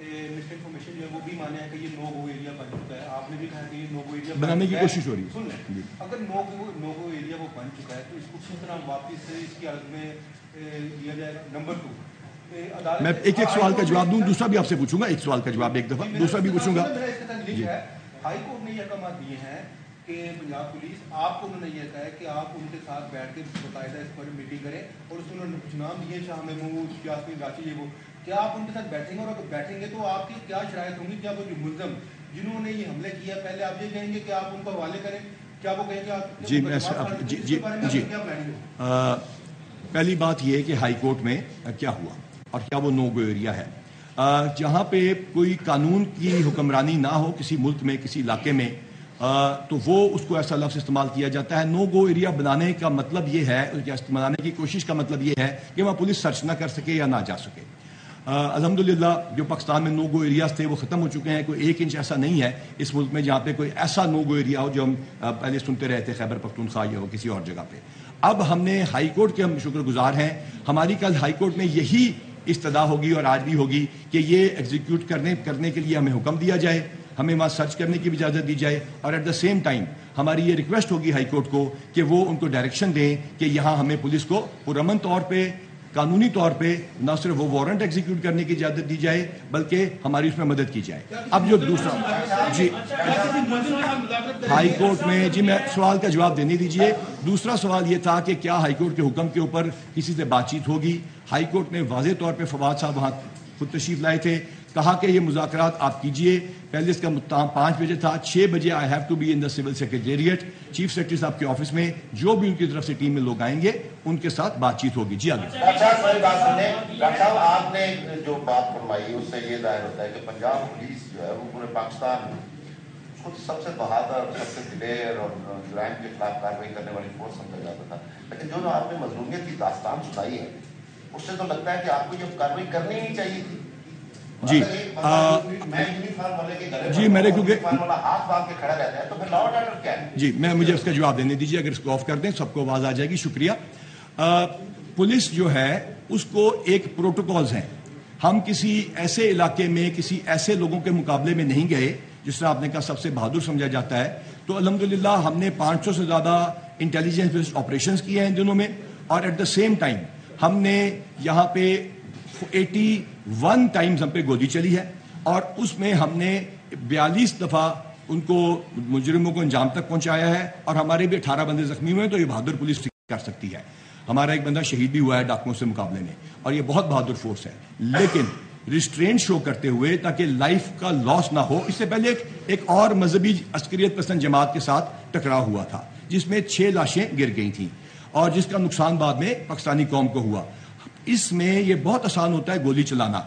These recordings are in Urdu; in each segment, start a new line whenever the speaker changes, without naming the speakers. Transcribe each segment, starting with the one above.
مس انفارمیشن جو ہے وہ بھی مانا ہے کہ یہ نو گو ایریا بن چکا ہے. آپ نے بھی کہا کہ یہ نو گو ایریا
بنانے کی کوشش ہو رہی ہے.
سن لیں, اگر نو گو ایریا وہ بن چکا ہے تو اس کو کس طرح واپس سے اس کی حالت میں لیا جائے گا. نمبر 2,
میں ایک سوال کا جواب دوں, دوسرا بھی آپ سے پوچھوں گا, ایک سوال کا جواب ایک دفعہ, دوسرا بھی پوچھوں گا.
ہائی کورٹ نے یہ احکامات دیے ہیں کہ پنجاب پولیس آپ کو انہوں نے یہ کہا ہے کہ آپ ان کے ساتھ بیٹھ کے باقاعدہ اس پر میٹنگ کریں, اور اس میں انہوں نے کچھ نام دیے شاہ محمود, یاسمین راچی, یہ وہ, کیا آپ ان کے ساتھ بیٹھیں گے؟ اور اگر بیٹھیں گے تو آپ کی کیا شرائط ہوں گی؟ کیا وہ جو ملزم جنہوں نے یہ حملے کیا پہلے آپ یہ کہیں گے کہ آپ ان کو حوالے کریں, کیا وہ کہیں گے آپ
جی پہلی بات یہ کہ ہائی کورٹ میں کیا ہوا اور کیا وہ نو گو ایریا ہے. جہاں پہ کوئی قانون کی حکمرانی نہ ہو کسی ملک میں, کسی علاقے میں, تو وہ اس کو ایسا لفظ استعمال کیا جاتا ہے. نو گو ایریا بنانے کا مطلب یہ ہے, یا بنانے کی کوشش کا مطلب یہ ہے کہ وہاں پولیس سرچ نہ کر سکے یا نہ جا سکے. الحمدللہ جو پاکستان میں نو گو ایریاز تھے وہ ختم ہو چکے ہیں. کوئی 1 انچ ایسا نہیں ہے اس ملک میں جہاں پہ کوئی ایسا نو گو ایریا ہو جو ہم پہلے سنتے رہے تھے خیبر پختونخوا یا ہو کسی اور جگہ پہ. اب ہم نے ہائی کورٹ کے ہم شکر گزار ہیں, ہماری کل ہائی کورٹ میں یہی استدعا ہوگی اور آج بھی ہوگی کہ یہ ایگزیکیوٹ کرنے کے لیے ہمیں حکم دیا جائے, ہمیں وہاں سرچ کرنے کی بھی اجازت دی جائے, اور ایٹ دا سیم ٹائم ہماری یہ ریکویسٹ ہوگی ہائی کورٹ کو کہ وہ ان کو ڈائریکشن دیں کہ یہاں ہمیں پولیس کو پرامن طور پہ, قانونی طور پہ نہ صرف وہ وارنٹ ایگزیکیوٹ کرنے کی اجازت دی جائے بلکہ ہماری اس میں مدد کی جائے. اب جو دوسرا ہائی کورٹ میں, میں سوال کا جواب دینے دیجئے. دوسرا سوال یہ تھا کہ کیا ہائی کورٹ کے حکم کے اوپر کسی سے بات چیت ہوگی. ہائی کورٹ نے واضح طور پہ فواد صاحب وہاں خود تشریف لائے تھے, کہا کہ یہ مذاکرات آپ کیجئے. پہلے اس کا مدت 5 بجے تھا, 6 بجے I have to be in the civil secretariat, chief secretary صاحب کے آفس میں. جو بھی ان کی طرف سے ٹیم میں لوگ آئیں گے ان کے ساتھ بات چیت ہوگی. جی آگے.
ڈاکٹر صاحب آپ نے جو بات فرمائی اس سے یہ ظاہر ہوتا ہے کہ پنجاب پولیس جو ہے وہ پورے پاکستان خود سب سے بہادر, سب سے دلیر اور جرائم کے خلاف کارروائی کرنے والی فورس سمجھا جاتا تھا. لیکن جو آپ نے مظلومیت کی داستان سنائی ہے اس سے تو لگتا ہے کہ آپ کو یہ کارروائی کرنی نہیں چاہیے تھی.
میرے کیونکہ
ہاتھ باندھ کے کھڑا رہتا ہے تو پھر لا اینڈ آرڈر کیا ہے؟
میں مجھے اس کا جواب دینے دیجیے. اگر اس کو آف کر دیں سب کو آواز آ جائے گی. شکریہ. پولیس جو ہے اس کو ایک پروٹوکولز ہیں. ہم کسی ایسے علاقے میں کسی ایسے لوگوں کے مقابلے میں نہیں گئے جس طرح آپ نے کہا سب سے بہادر سمجھا جاتا ہے. تو الحمدللہ ہم نے 500 سے زیادہ انٹیلیجنس آپریشنز کیے ہیں ان دنوں میں, اور ایٹ دا سیم ٹائم ہم نے یہاں پہ 81 ٹائمز ہم پہ گولی چلی ہے, اور اس میں ہم نے 42 دفعہ ان کو مجرموں کو انجام تک پہنچایا ہے, اور ہمارے بھی 18 بندے زخمی ہوئے ہیں. تو یہ بہادر پولیس کر سکتی ہے. ہمارا ایک بندہ شہید بھی ہوا ہے ڈاکوؤں سے مقابلے میں, اور یہ بہت بہادر فورس ہے. لیکن ریسٹرینٹ شو کرتے ہوئے تاکہ لائف کا لاس نہ ہو. اس سے پہلے ایک اور مذہبی عسکریت پسند جماعت کے ساتھ ٹکراؤ ہوا تھا جس میں 6 لاشیں گر گئی تھیں, اور جس کا نقصان بعد میں پاکستانی قوم کو ہوا. اس میں یہ بہت آسان ہوتا ہے گولی چلانا.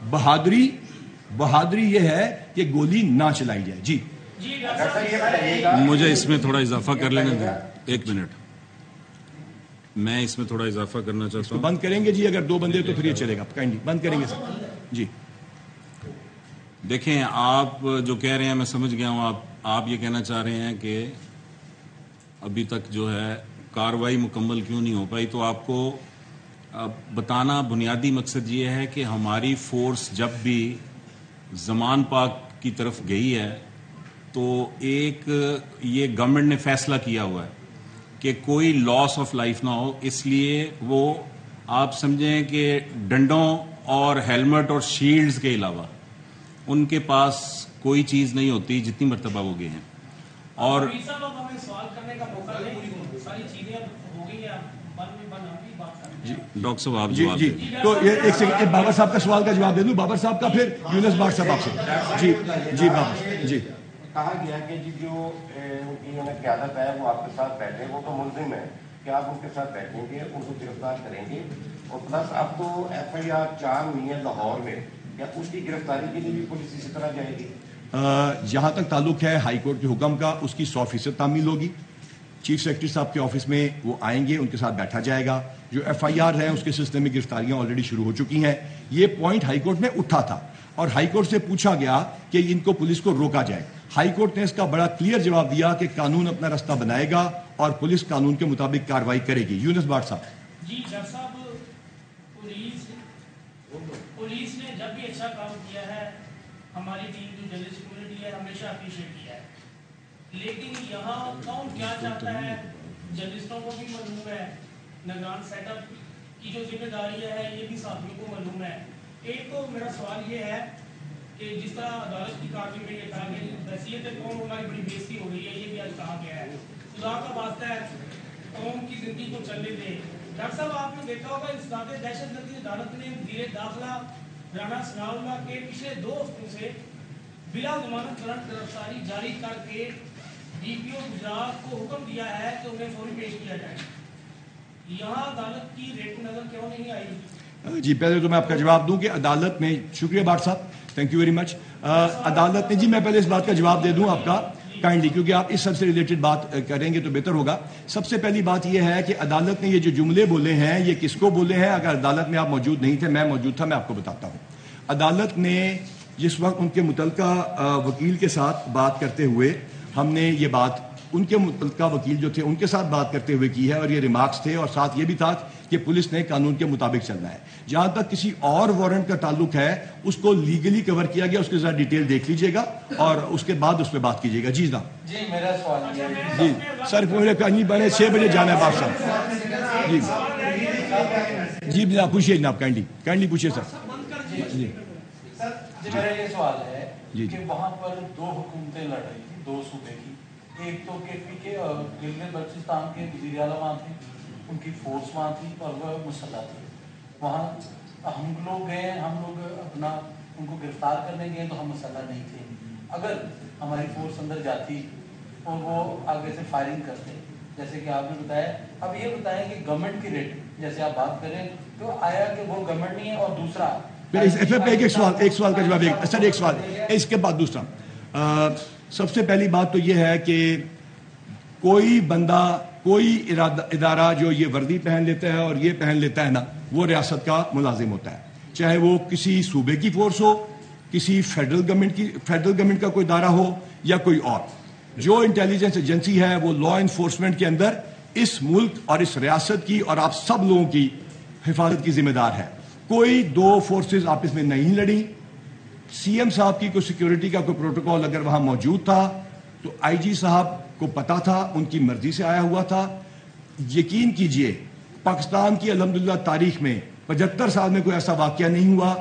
بہادری یہ ہے کہ گولی نہ چلائی جائے. جی
مجھے اس میں تھوڑا اضافہ کر لینے دیں. 1 منٹ, میں اس میں تھوڑا اضافہ کرنا چاہتا ہوں.
بند کریں گے جی اگر 2 بندے تو پھر یہ چلے گا. کائنڈلی بند کریں گے سر. جی
دیکھیں, آپ جو کہہ رہے ہیں میں سمجھ گیا ہوں. آپ یہ کہنا چاہ رہے ہیں کہ ابھی تک جو ہے کارروائی مکمل کیوں نہیں ہو پائی. تو آپ کو بتانا بنیادی مقصد یہ ہے کہ ہماری فورس جب بھی زمان پاک کی طرف گئی ہے تو ایک یہ گورنمنٹ نے فیصلہ کیا ہوا ہے کہ کوئی لاس آف لائف نہ ہو. اس لیے وہ آپ سمجھیں کہ ڈنڈوں اور ہیلمٹ اور شیلڈز کے علاوہ ان کے پاس کوئی چیز نہیں ہوتی جتنی مرتبہ وہ گئے ہیں. اور ڈاکٹر صاحب آپ
جی تو یہ ایک سیکنڈ بابر صاحب کا سوال کا جواب دے دوں. بابر صاحب کا پھر یونس بھٹ صاحب آپ سے. جی بابر. جی
کہا گیا کہ جو ان کی قیادت ہے وہ آپ کے ساتھ بیٹھے, وہ تو ملزم ہے کہ آپ ان کے ساتھ بیٹھیں گے, ان کو گرفتار کریں گے. اور پلس اب تو FIR 4 ہوئی ہے لاہور میں, کیا اس کی گرفتاری کے لیے بھی پولیس اسی طرح جائے گی؟
جہاں تک تعلق ہے ہائی کورٹ کے حکم کا اس کی 100% تعمیل ہوگی. چیف سیکرٹری صاحب کے آفس میں وہ آئیں گے, ان کے ساتھ بیٹھا جائے گا. جو FIR ہے اس کے سلسلے میں گرفتاریاں آلریڈی شروع ہو چکی ہیں. یہ پوائنٹ ہائی کورٹ میں اٹھا تھا اور ہائی کورٹ سے پوچھا گیا کہ ان کو پولیس کو روکا جائے. ہائی کورٹ نے اس کا بڑا کلیئر جواب دیا کہ قانون اپنا رستہ بنائے گا اور پولیس قانون کے مطابق کارروائی کرے گی. یونس بھٹ صاحب.
جی ڈاکٹر صاحب, پولیس نے جب بھی اچھا کام کیا ہے ہماری ٹیم جو جرنلسٹ کمیونٹی ہے ہمیشہ اپریشیٹ کیا ہے، لیکن یہاں کون کیا چاہتا ہے جرنلسٹوں کو بھی معلوم ہے، نگران سیٹ اپ کی جو ذمہ داری ہے یہ بھی صحافیوں کو معلوم ہے۔ ایک تو میرا سوال یہ ہے کہ جس طرح عدالت کی کارروائی میں یہ کہا کہ حیثیت قوم ہماری بڑی بےزتی ہو رہی ہے، یہ بھی آج کہا گیا ہے، خدا کا واسطہ ہے قوم کی زندگی کو چلنے دیں۔ ڈاکٹر صاحب آپ نے دیکھا ہوگا انسداد دہشت گردی عدالت نے وزیر داخلہ رانا ثناء اللہ کے پچھلے 2 ہفتوں سے بلا ضمانت کرنٹ گرفتاری جاری کر کے ڈی پی او گجرات کو حکم دیا ہے کہ انہیں فوری پیش کیا جائے۔ یہاں عدالت کی ریٹ نظر کیوں نہیں آئی؟
جی پہلے تو میں آپ کا جواب دوں کہ عدالت میں، شکریہ بھٹ صاحب، تھینک یو ویری مچ، عدالت نے، جی میں پہلے اس بات کا جواب دے دوں آپ کا کائنڈلی، کیونکہ آپ اس سب سے ریلیٹڈ بات کریں گے تو بہتر ہوگا۔ سب سے پہلی بات یہ ہے کہ عدالت نے یہ جو جملے بولے ہیں یہ کس کو بولے ہیں؟ اگر عدالت میں آپ موجود نہیں تھے، میں موجود تھا، میں آپ کو بتاتا ہوں۔ عدالت نے جس وقت ان کے متعلقہ وکیل کے ساتھ بات کرتے ہوئے، ہم نے یہ بات ان کے متعلقہ وکیل جو تھے ان کے ساتھ بات کرتے ہوئے کی ہے، اور یہ ریمارکس تھے، اور ساتھ یہ بھی تھا کہ پولیس نے قانون کے مطابق چلنا ہے۔ جہاں تک کسی اور وارنٹ کا تعلق ہے اس کو لیگلی کور کیا گیا، اس کے ساتھ ڈیٹیل دیکھ لیجئے گا اور اس کے بعد اس پہ بات کیجئے گا۔ جی جناب۔
جی میرا سوال یہ ہے،
جی سر مجھے کہیں بڑے 6 بجے جانا ہے بات صاحب۔ جی جی جناب پوچھیے، جناب کائنڈلی پوچھیے سر۔ جی
سر میرا یہ سوال ہے
جی
کہ وہاں پر 2 حکومتیں لڑ رہی تھی 2 صوبے کی، ایک تو کے پی کے گلگت بلتستان کے وزیر اعلیٰ وہاں تھے، ان کی فورس وہاں تھی اور وہ مسلح تھی۔ وہاں ہم لوگ گئے، ہم لوگ اپنا ان کو گرفتار کرنے گئے تو ہم مسلح نہیں تھے۔ اگر ہماری فورس اندر جاتی اور وہ آگے سے فائرنگ کرتے جیسے کہ آپ نے بتایا، اب یہ بتائیں کہ گورنمنٹ کی ریٹ جیسے آپ بات کریں تو آیا کہ وہ گورنمنٹ نہیں ہے، اور دوسرا
ایک سوال کا جواب، ایک سوال اس کے بعد دوسرا۔ سب سے پہلی بات تو یہ ہے کہ کوئی بندہ، کوئی ادارہ جو یہ وردی پہن لیتا ہے اور یہ پہن لیتا ہے نا، وہ ریاست کا ملازم ہوتا ہے، چاہے وہ کسی صوبے کی فورس ہو، کسی فیڈرل گورنمنٹ کا کوئی ادارہ ہو یا کوئی اور۔ جو انٹیلیجنس ایجنسی ہے وہ لا انفورسمنٹ کے اندر اس ملک اور اس ریاست کی اور آپ سب لوگوں کی حفاظت کی ذمہ دار ہے۔ کوئی 2 فورسز آپس میں نہیں لڑی۔ سی ایم صاحب کی کوئی سیکیورٹی کا کوئی پروٹوکول اگر وہاں موجود تھا تو آئی جی صاحب کو پتا تھا، ان کی مرضی سے آیا ہوا تھا۔ یقین کیجئے پاکستان کی الحمدللہ تاریخ میں 75 سال میں کوئی ایسا واقعہ نہیں ہوا۔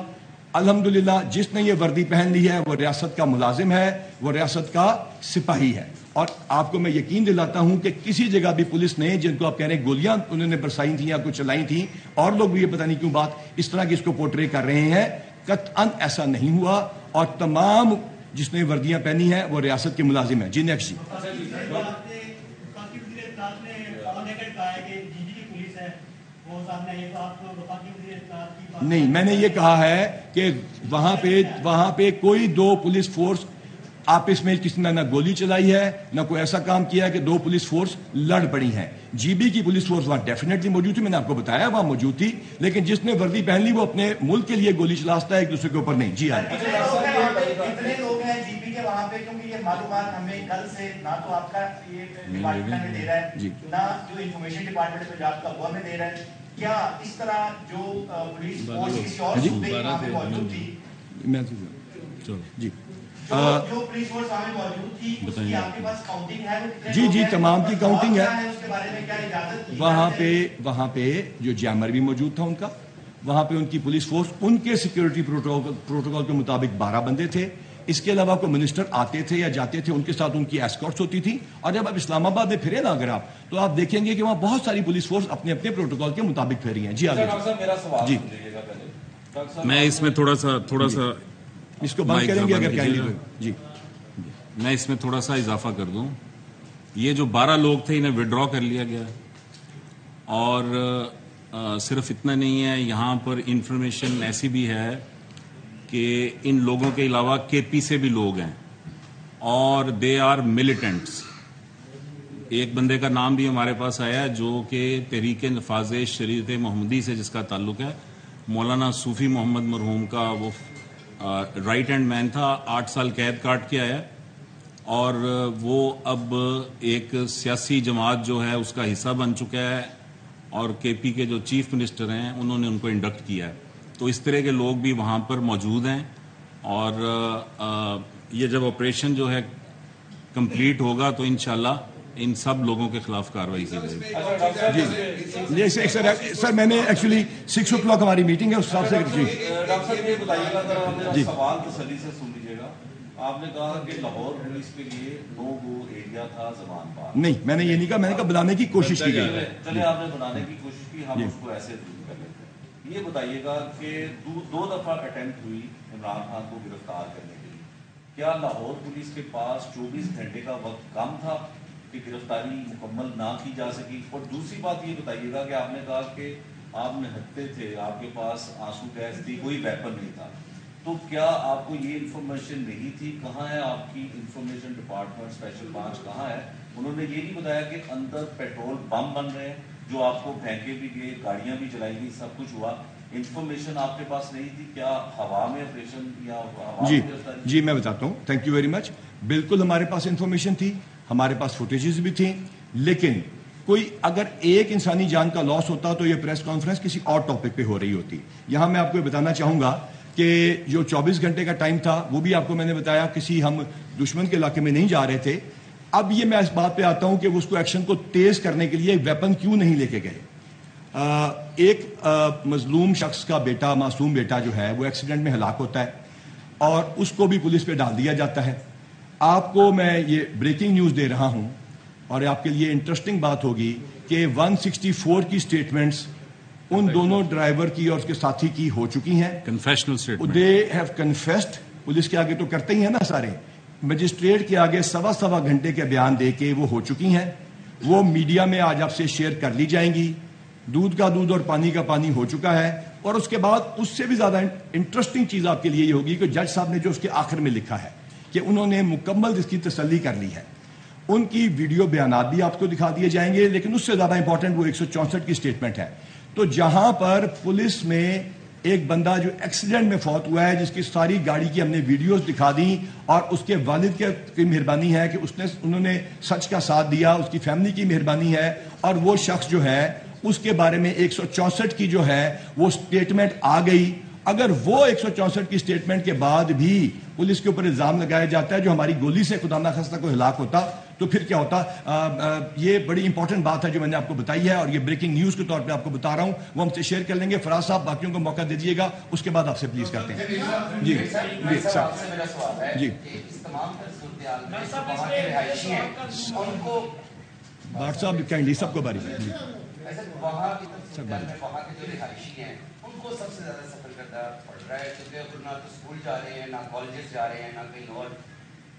الحمدللہ جس نے یہ وردی پہن لی ہے وہ ریاست کا ملازم ہے، وہ ریاست کا سپاہی ہے۔ اور آپ کو میں یقین دلاتا ہوں کہ کسی جگہ بھی پولیس نے، جن کو آپ کہہ رہے ہیں گولیاں انہوں نے برسائی تھیں یا کچھ چلائی تھیں، اور لوگ بھی یہ پتہ نہیں کیوں بات اس طرح کی اس کو پورٹرے کر رہے ہیں، قطعاً ایسا نہیں ہوا، اور تمام جس نے وردیاں پہنی ہیں وہ ریاست کے ملازم ہیں۔ جی نیکسٹ جی۔ نہیں، میں نے یہ کہا ہے کہ وہاں پہ کوئی 2 پولیس فورس آپس میں کسی نے نہ گولی چلائی ہے نہ کوئی ایسا کام کیا ہے کہ 2 پولیس فورس لڑ پڑی ہیں۔ جی بی کی پولیس فورس وہاں ڈیفینیٹلی موجود تھی، میں نے آپ کو بتایا وہاں موجود تھی، لیکن جس نے وردی پہن لی وہ اپنے ملک کے لیے گولی چلاتا ہے، ایک دوسرے کے اوپر نہیں۔ جی آئے
اتنے لوگ ہیں جی بی کے وہاں پہ، کیونکہ یہ معلومات ہمیں کل سے نہ تو آپ کا یہ ڈپارٹمنٹ میں دے رہا ہے نہ جو انفارمیشن ڈپارٹمنٹ پنجاب کا وہ ہمیں دے رہا ہے۔ کیا اس طرح جو پولیس فورس کسی اور صوبے کی وہاں پہ موجود تھی،
جی
جو پولیس فورس وہاں پہ موجود تھی، اس کی آپ کے پاس کاؤنٹنگ ہے؟
جی تمام کی کاؤنٹنگ ہے۔
اس کے بارے میں کیا اجازت؟
وہاں پہ جو جیمر بھی موجود تھا ان کا، وہاں پہ ان کی پولیس فورس، ان کے سیکیورٹی پروٹوکول کے مطابق 12 بندے تھے۔ اس کے علاوہ کوئی منسٹر آتے تھے یا جاتے تھے، ان کے ساتھ ان کی ایسکارٹس ہوتی تھی۔ اور جب آپ اسلام آباد میں پھرے نا اگر آپ، تو آپ دیکھیں گے کہ وہاں بہت ساری پولیس فورس اپنے اپنے پروٹوکول کے مطابق پھیری ہیں۔ جی آگے جی
میں اس میں تھوڑا سا
اس کو بند کریں گے اگر کہیں۔ جی
میں اس میں تھوڑا سا اضافہ کر دوں۔ یہ جو 12 لوگ تھے انہیں وڈرا کر لیا گیا، اور صرف اتنا نہیں ہے، یہاں پر انفارمیشن ایسی بھی ہے کہ ان لوگوں کے علاوہ کے پی سے بھی لوگ ہیں، اور دے آر ملیٹنٹس۔ ایک بندے کا نام بھی ہمارے پاس آیا جو کہ تحریک نفاذ شریعت محمدی سے جس کا تعلق ہے، مولانا صوفی محمد مرحوم کا وہ رائٹ ہینڈ مین تھا، 8 سال قید کاٹ کے آیا، اور وہ اب ایک سیاسی جماعت جو ہے اس کا حصہ بن چکا ہے، اور کے پی کے جو چیف منسٹر ہیں انہوں نے ان کو انڈکٹ کیا ہے۔ تو اس طرح کے لوگ بھی وہاں پر موجود ہیں، اور یہ جب آپریشن جو ہے کمپلیٹ ہوگا تو انشاءاللہ ان سب لوگوں کے خلاف کارروائی کی جائے گی.
جی سر میں نے ایکچولی 6 o'clock ہماری میٹنگ ہے اس حساب سے.
ڈاکٹر صاحب یہ بتائیے گا میرا سوال تسلی سے سن لیجیے گا. آپ نے کہا کہ لاہور پولیس کے لیے نو گو ایریا تھا زبان پار.
نہیں میں نے یہ نہیں کہا, میں نے کہا بنانے کی کوشش کی گئی.
چلے آپ نے بنانے کی کوشش کی, ہم اس کو ایسے دور کر لیتے ہیں. یہ بتائیے گا کہ 2 دفعہ اٹیمپٹ ہوئی عمران خان کو گرفتار کرنے کے لیے. کیا لاہور پولیس کے پاس 24 گھنٹے کا وقت کم تھا کہ گرفتاری مکمل نہ کی جا سکی؟ اور دوسری بات یہ بتائیے گا کہ آپ نے کہا کہ آپ نہتے تھے, آپ کے پاس آنسو گیس تھی, کوئی ویپن نہیں تھا, تو کیا آپ کو یہ انفارمیشن نہیں تھی؟ کہاں ہے آپ کی انفارمیشن ڈپارٹمنٹ, اسپیشل برانچ کہاں ہے؟ انہوں نے یہ نہیں بتایا کہ اندر پیٹرول بم بن رہے ہیں جو آپ کو پھینکے بھی گئے, گاڑیاں بھی چلائی گئی, سب کچھ ہوا, انفارمیشن آپ کے پاس نہیں تھی؟ کیا ہوا میں آپریشن یا ہوا میں گرفتاری؟
جی میں بتاتا ہوں, تھینک یو ویری مچ. بالکل ہمارے پاس انفارمیشن تھی, ہمارے پاس فوٹیجز بھی تھیں, لیکن کوئی اگر ایک انسانی جان کا لاس ہوتا تو یہ پریس کانفرنس کسی اور ٹاپک پہ ہو رہی ہوتی. یہاں میں آپ کو بتانا چاہوں گا کہ جو 24 گھنٹے کا ٹائم تھا وہ بھی آپ کو میں نے بتایا, کسی ہم دشمن کے علاقے میں نہیں جا رہے تھے. اب یہ میں اس بات پہ آتا ہوں کہ اس کو ایکشن کو تیز کرنے کے لیے ویپن کیوں نہیں لے کے گئے. ایک مظلوم شخص کا بیٹا, معصوم بیٹا جو ہے وہ ایکسیڈنٹ میں ہلاک ہوتا ہے اور اس کو بھی پولیس پہ ڈال دیا جاتا ہے. آپ کو میں یہ بریکنگ نیوز دے رہا ہوں اور آپ کے لیے انٹرسٹنگ بات ہوگی کہ 164 کی سٹیٹمنٹس ان دونوں ڈرائیور کی اور اس کے ساتھی کی ہو چکی ہیں.
Confessional statement
they have confessed. Police کے آگے تو کرتے ہی ہیں نا سارے, مجسٹریٹ کے آگے 1.25 گھنٹے کے بیان دے کے وہ ہو چکی ہیں. وہ میڈیا میں آج آپ سے شیئر کر لی جائیں گی. دودھ کا دودھ اور پانی کا پانی ہو چکا ہے. اور اس کے بعد اس سے بھی زیادہ انٹرسٹنگ چیز آپ کے لیے یہ ہوگی کہ جج صاحب نے جو اس کے آخر میں لکھا ہے کہ انہوں نے مکمل اس کی تسلی کر لی ہے. ان کی ویڈیو بیانات بھی آپ کو دکھا دیے جائیں گے, لیکن اس سے زیادہ امپورٹنٹ وہ 164 کی سٹیٹمنٹ ہے. تو جہاں پر پولیس میں ایک بندہ جو ایکسیڈنٹ میں فوت ہوا ہے, جس کی ساری گاڑی کی ہم نے ویڈیوز دکھا دی, اور اس کے والد کی مہربانی ہے کہ انہوں نے سچ کا ساتھ دیا, اس کی فیملی کی مہربانی ہے, اور وہ شخص جو ہے اس کے بارے میں 164 کی جو ہے وہ سٹیٹمنٹ آ گئی. اگر وہ 164 کی سٹیٹمنٹ کے بعد بھی پولیس کے اوپر الزام لگایا جاتا ہے جو ہماری گولی سے خدا نخواستہ کوئی ہلاک ہوتا, تو پھر کیا ہوتا؟ یہ بڑی امپورٹنٹ بات ہے جو میں نے آپ کو بتائی ہے, اور یہ بریکنگ نیوز کے طور پہ آپ کو بتا رہا ہوں. وہ ہم سے شیئر کر لیں گے. فراز صاحب باقیوں کو موقع دے دیجیے گا, اس کے بعد آپ سے پلیز کرتے ہیں. جی
میرا سوال ہے
جی
اس تمام صورتحال میں وہاں کے رہائشی ہیں ان کو
ڈاکٹر صاحب کائنڈلی سب کو باری
وہاں کے جو رہائشی ہیں ان کو سب سے زیادہ سفر کرنا پڑ رہا ہے, کیونکہ نہ تو اسکول جا رہے ہیں, نہ کالجز جا رہے ہیں, نہ کہیں اور.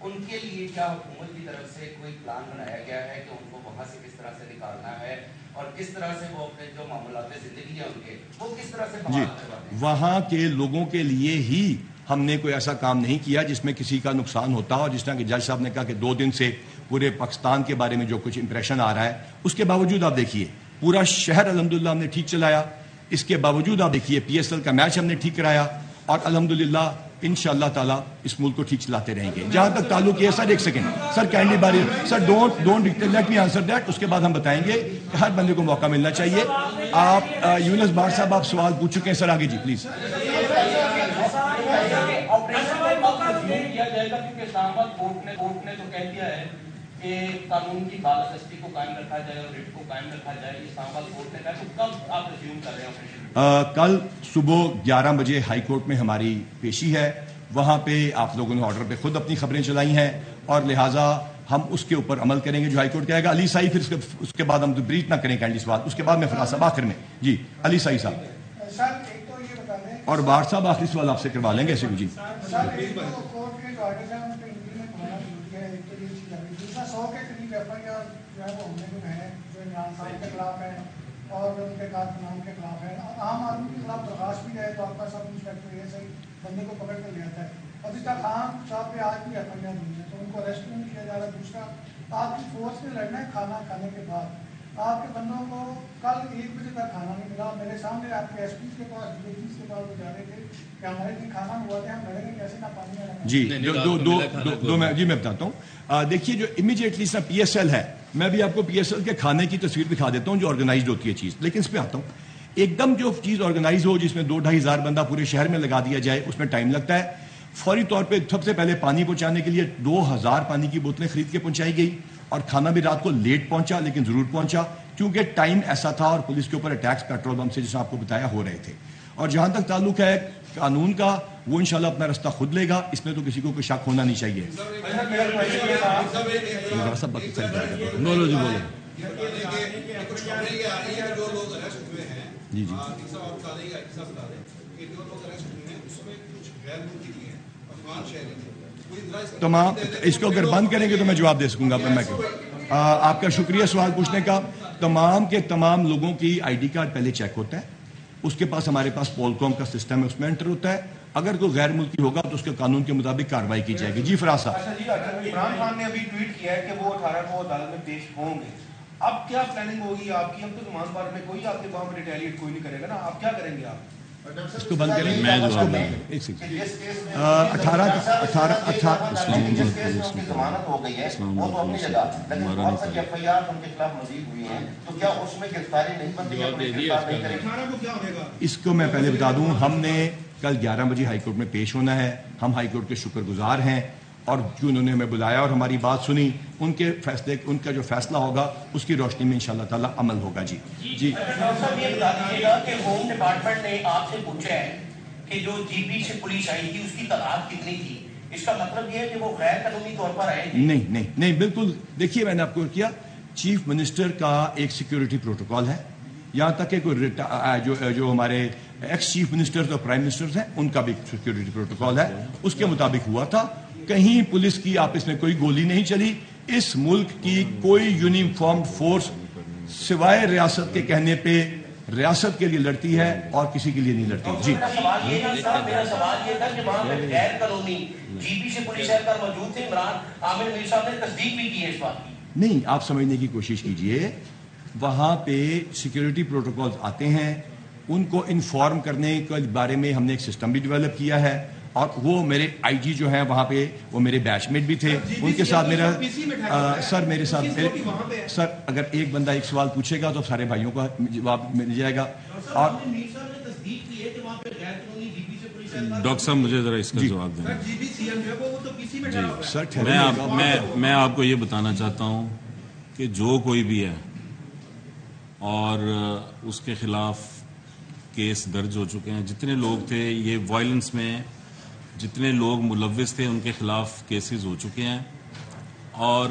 ان کے لیے کیا حکومت کی طرف سے کوئی پلان بنایا گیا ہے کہ ان کو وہاں سے کس طرح سے نکالنا ہے, اور کس طرح سے وہ اپنے جو معاملات زندگی ہیں ان کے وہ کس طرح سے بحال کرواتے ہیں؟
وہاں کے لوگوں کے لیے ہی ہم نے کوئی ایسا کام نہیں کیا جس میں کسی کا نقصان ہوتا. اور جس طرح کہ جج صاحب نے کہا کہ 2 دن سے پورے پاکستان کے بارے میں جو کچھ امپریشن آ رہا ہے, اس کے باوجود آپ دیکھیے پورا شہر الحمدللہ ہم نے ٹھیک چلایا. اس کے باوجود آپ دیکھیے PSL کا میچ ہم نے ٹھیک کرایا, اور الحمدللہ انشاءاللہ تعالیٰ اس ملک کو ٹھیک چلاتے رہیں گے. جہاں تک تعلق ہے سر, ایک سیکنڈ سر, کائنڈلی باری sir, don't let me answer that. اس کے بعد ہم بتائیں گے کہ ہر بندے کو موقع ملنا چاہیے. آپ یونس بار صاحب آپ سوال پوچھ چکے ہیں سر, آگے جی پلیز.
کورٹ نے تو کہہ دیا ہے کہ قانون کی بالادستی کو قائم رکھا جائے اور ریٹ کو قائم رکھا جائے. اسلام آباد کورٹ نے کہا تو کب آپ ریزیوم کر رہے ہیں؟
کل صبح 11 بجے ہائی کورٹ میں ہماری پیشی ہے. وہاں پہ آپ لوگوں نے آرڈر پہ خود اپنی خبریں چلائی ہیں, اور لہٰذا ہم اس کے اوپر عمل کریں گے جو ہائی کورٹ کہے گا. علی سائی پھر اس کے بعد ہم بریف نہ کریں کینڈی سوال, اس کے بعد میں فراز صاحب آخر میں. جی علی سائی صاحب, اور بار صاحب آخری سوال آپ سے کروا لیں گے ایسے بھی. جی
اور ان کے کارکنان کے خلاف ہے, عام آدمی کے خلاف درخواست بھی ہے تو آپ کا سب انسپیکٹر یہ صحیح بندے کو پکڑ کر لے آتا ہے. ابھی تک خان صاحب پہ آج بھی FIR نہیں ہے, تو ان کو اریسٹ نہیں کیا جا رہا. دوسرا, آپ کی فورس میں لڑنا ہے کھانا کھانے کے بعد. آپ کے بندوں کو کل 1 بجے تک کھانا نہیں ملا. میرے سامنے آپ کے SP کے پاس DGs کے پاس وہ جا رہے تھے کہ ہمارے لیے کھانا ہوا تھا, ہم لڑیں گے کیسے, نہ پانی آ رہا.
جی میں بتاتا ہوں. دیکھیے جو امیجیٹلی سا PSL ہے, میں بھی آپ کو PSL کے کھانے کی تصویر دکھا دیتا ہوں جو آرگنائزڈ ہوتی ہے چیز. لیکن اس پہ آتا ہوں, ایک دم جو چیز آرگنائز ہو جس میں 2-2.5 ہزار بندہ پورے شہر میں لگا دیا جائے, اس میں ٹائم لگتا ہے. فوری طور پہ سب سے پہلے پانی پہنچانے کے لیے 2000 پانی کی بوتلیں خرید کے پہنچائی گئی، اور کھانا بھی رات کو لیٹ پہنچا لیکن ضرور پہنچا، کیونکہ ٹائم ایسا تھا اور پولیس کے اوپر اٹیکس پیٹرول بم سے جیسے آپ کو بتایا ہو رہے تھے۔ اور جہاں تک تعلق ہے قانون کا، وہ انشاءاللہ اپنا رستہ خود لے گا، اس میں تو کسی کو کوئی شک ہونا نہیں چاہیے۔ جی جی تمام اس کو اگر بند کریں گے تو میں جواب دے سکوں گا۔ آپ کا شکریہ سوال پوچھنے کا۔ تمام کے تمام لوگوں کی آئی ڈی کارڈ پہلے چیک ہوتا ہے، اس کے پاس ہمارے پاس پول کام کا سسٹم ہے، اس میں انٹر ہوتا ہے، اگر کوئی غیر ملکی ہوگا تو اس کے قانون کے مطابق کارروائی کی جائے گی۔ جی فراز صاحب۔
عمران خان نے ابھی ٹویٹ کیا ہے کہ وہ 18 کو عدالت میں پیش ہوں گے، اب کیا پلاننگ ہوگی آپ کی؟ اب تو زمان بار میں کوئی آپ کے وہاں میں ریٹیلیٹ کوئی نہیں کرے گا نا، آپ کیا کریں گے؟ آپ
اس کو بند کریں گے،
میں
اس کو
جواب
ایک سیکنڈ
18 ضمانت ہو گئی ہے وہ تو اپنی جگہ، لیکن بہت ساری ایف آئی آر ان کے خلاف مزید ہوئی ہیں، تو کیا اس میں گرفتاری نہیں بنتی ہے؟ گرفتار نہیں کریں گے؟
اس کو میں پہلے بتا دوں، ہم نے کل 11 بجے ہائی کورٹ میں پیش ہونا ہے، ہم ہائی کورٹ کے شکر گزار ہیں، اور جو انہوں نے ہمیں بلایا اور ہماری بات سنی، ان کے فیصلے، ان کا جو فیصلہ ہوگا اس کی روشنی میں انشاءاللہ تعالی عمل ہوگا۔ جی جی
صاحب یہ بتا دیجیے گا کہ ہوم ڈپارٹمنٹ نے آپ سے پوچھا ہے کہ جو جی پی سے پولیس آئی تھی اس کی تعداد کتنی تھی، اس کا مطلب یہ ہے کہ وہ غیر قانونی طور پر آئے تھے؟
نہیں بالکل، دیکھیے میں نے آپ کو کیا، چیف منسٹر کا ایک سیکیورٹی پروٹوکول ہے، یہاں تک کہ کوئی جو ہمارے ایکس چیف منسٹر اور پرائم منسٹر ہیں ان کا بھی سیکیورٹی پروٹوکول ہے، اس کے مطابق ہوا تھا۔ کہیں پولیس کی آپس میں کوئی گولی نہیں چلی، اس ملک کی کوئی یونیفارم فورس سوائے ریاست کے کہنے پہ ریاست کے لیے لڑتی ہے اور کسی کے لیے نہیں لڑتی۔ جی
میرا سوال یہ تھا کہ وہاں پہ غیر قانونی جی پی سے پولیس اہلکار موجود تھے، عمران عامر میر صاحب نے تصدیق بھی کی ہے اس بات کی؟
نہیں، آپ سمجھنے کی کوشش کیجئے، وہاں پہ سیکیورٹی پروٹوکولز آتے ہیں، ان کو انفارم کرنے کے بارے میں ہم نے ایک سسٹم بھی ڈیولپ کیا ہے، اور وہ میرے آئی جی جو ہیں وہاں پہ وہ میرے بیچ میٹ بھی تھے، ان کے ساتھ میرا سر میرے ساتھ سر اگر ایک بندہ ایک سوال پوچھے گا تو سارے بھائیوں کا جواب مل جائے گا۔ اور
ڈاکٹر صاحب مجھے ذرا اس کا جواب دیں۔ جی میں آپ کو یہ بتانا چاہتا ہوں کہ جو کوئی بھی ہے اور اس کے خلاف کیس درج ہو چکے ہیں، جتنے لوگ تھے یہ وائلنس میں جتنے لوگ ملوث تھے ان کے خلاف کیسز ہو چکے ہیں، اور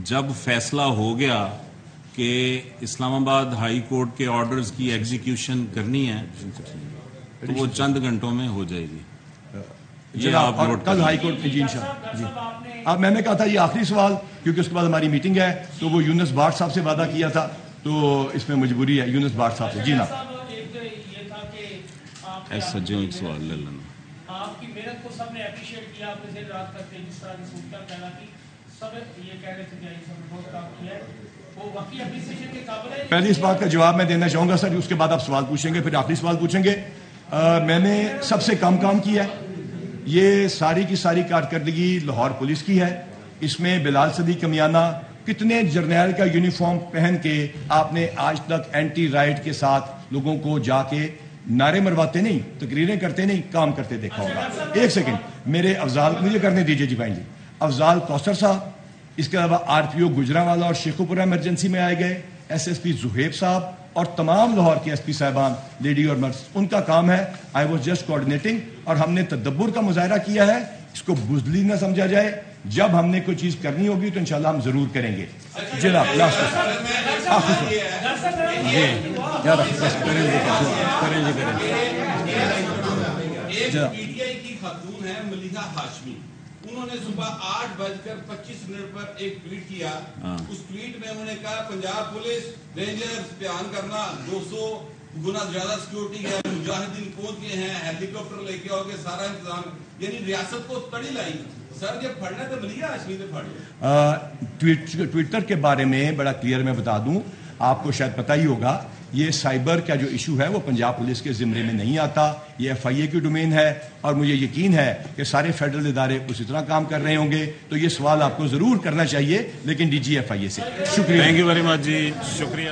جب فیصلہ ہو گیا کہ اسلام آباد ہائی کورٹ کے آرڈرز کی ایگزیکیوشن کرنی ہے تو وہ چند گھنٹوں میں ہو جائے گی۔ یہ آپ نوٹ
کل ہائی کورٹ میں جی انشاءاللہ۔ جی اب میں نے کہا تھا یہ آخری سوال، کیونکہ اس کے بعد ہماری میٹنگ ہے، تو وہ یونس بھاٹ صاحب سے وعدہ کیا تھا تو اس میں مجبوری ہے یونس بھاٹ صاحب سے۔ جی نا
سجوں ایک سوال لے لینا۔
آپ کی محنت کو سب نے اپریشیٹ کیا، آپ نے دن رات کرتے جس طرح کی صورت کہنا تھی، سب یہ کہہ رہے تھے کہ سب نے بہت کام کیا ہے، وہ واقعی اپریشیشن کے قابل ہے۔
پہلے اس بات کا جواب میں دینا چاہوں گا سر، اس کے بعد آپ سوال پوچھیں گے، پھر آخری سوال پوچھیں گے۔ میں نے سب سے کم کام کیا ہے، یہ ساری کی ساری کارکردگی لاہور پولیس کی ہے، اس میں بلال صدیق کمیانہ کتنے جرنیل کا یونیفارم پہن کے آپ نے آج تک اینٹی رائٹ کے ساتھ لوگوں کو جا کے نعرے مرواتے نہیں، تقریریں کرتے نہیں، کام کرتے دیکھا ہوگا۔ ایک سیکنڈ، میرے افضال مجھے کرنے دیجئے جی بھائی جی، افضال کوثر صاحب، اس کے علاوہ آر پی او گجرانوالا اور شیخوپورہ ایمرجنسی میں آئے گئے، ایس ایس پی زہیب صاحب اور تمام لاہور کے ایس پی صاحبان، لیڈی اور مرد، ان کا کام ہے آئی واز جسٹ کوآرڈینیٹنگ، اور ہم نے تدبر کا مظاہرہ کیا ہے، اس کو بزدلی نہ سمجھا جائے، جب ہم نے کوئی چیز کرنی ہوگی تو انشاءاللہ ہم ضرور کریں گے۔ جناب لاسٹ
ایک پی ٹی آئی کی خاتون ہے ملیحہ ہاشمی، انہوں نے صبح 8:25 پر ایک ٹویٹ کیا، اس ٹویٹ میں انہوں نے کہا پنجاب پولیس رینجرز بیان کرنا 200 گنا زیادہ سیکورٹی ہے، مجاہدین پہنچ گئے ہیں، ہیلی کاپٹر لے کے آؤ گے، سارا انتظام، یعنی ریاست کو تڑی لائی۔ سر جب پڑھنا تو ملیحہ ہاشمی سے پڑھ۔
ٹویٹر کے بارے میں بڑا کلیئر میں بتا دوں، آپ کو شاید پتہ ہی ہوگا، یہ سائبر کا جو ایشو ہے وہ پنجاب پولیس کے زمرے میں نہیں آتا، یہ ایف آئی اے کی ڈومین ہے، اور مجھے یقین ہے کہ سارے فیڈرل ادارے اسی طرح کام کر رہے ہوں گے، تو یہ سوال آپ کو ضرور کرنا چاہیے، لیکن ڈی جی ایف آئی اے سے۔ شکریہ،
تھینک یو ویری مچ جی، شکریہ۔